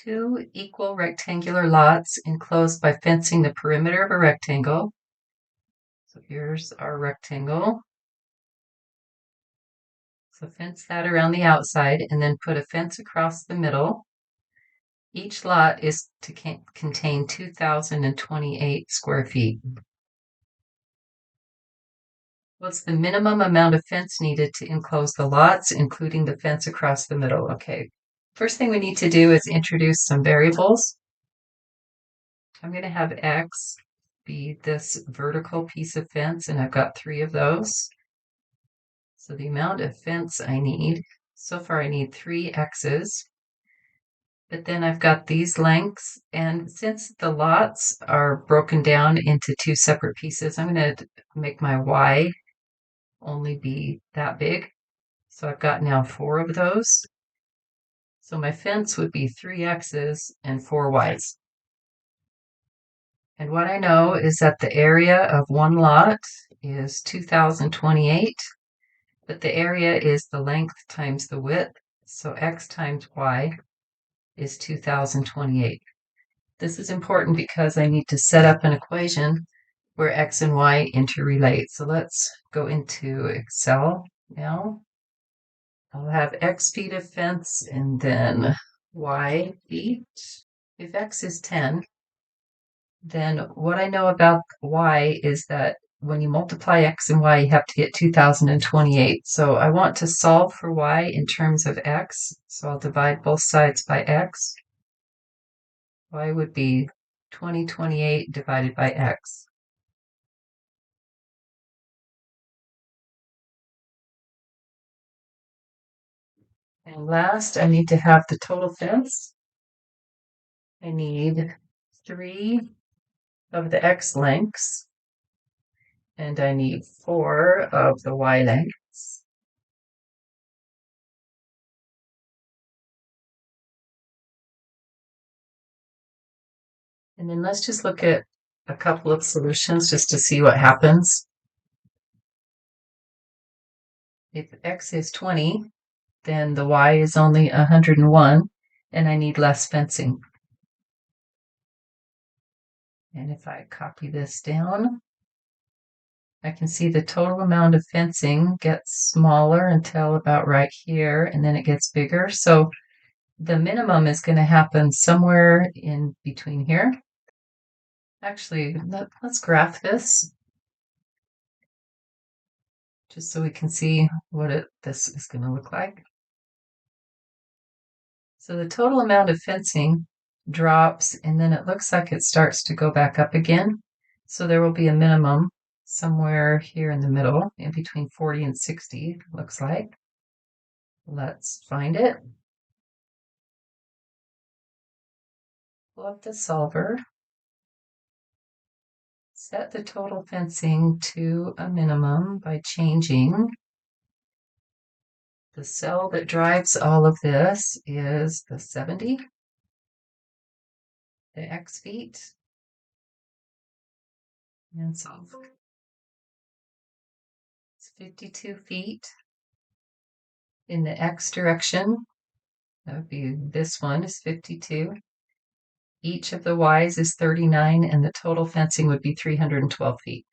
Two equal rectangular lots enclosed by fencing the perimeter of a rectangle. So here's our rectangle. So fence that around the outside and then put a fence across the middle. Each lot is to contain 2,028 square feet. What's the minimum amount of fence needed to enclose the lots, including the fence across the middle? Okay, first thing we need to do is introduce some variables. I'm going to have X be this vertical piece of fence, and I've got 3 of those. So the amount of fence I need, so far I need 3 X's. But then I've got these lengths, and since the lots are broken down into 2 separate pieces, I'm going to make my Y only be that big. So I've got now 4 of those. So my fence would be 3 X's and 4 Y's. And what I know is that the area of one lot is 2,028, but the area is the length times the width. So X times Y is 2,028. This is important because I need to set up an equation where X and Y interrelate. So let's go into Excel now. I'll have X feet of fence and then Y feet. If X is 10, then what I know about Y is that when you multiply X and Y, you have to get 2,028. So I want to solve for Y in terms of X. So I'll divide both sides by X. Y would be 2028 divided by X. And last, I need to have the total fence. I need 3 of the X lengths, and I need 4 of the Y lengths. And then let's just look at a couple of solutions just to see what happens. If X is 20, then the Y is only 101, and I need less fencing. And if I copy this down, I can see the total amount of fencing gets smaller until about right here, and then it gets bigger. So the minimum is going to happen somewhere in between here. Actually, let's graph this just so we can see what this is going to look like. So the total amount of fencing drops, and then it looks like it starts to go back up again. So there will be a minimum somewhere here in the middle, in between 40 and 60, looks like. Let's find it. Pull up the solver. Set the total fencing to a minimum by changing. The cell that drives all of this is the 70, the X feet, and solve. It's 52 feet in the X direction. That would be this one is 52. Each of the Y's is 39, and the total fencing would be 312 feet.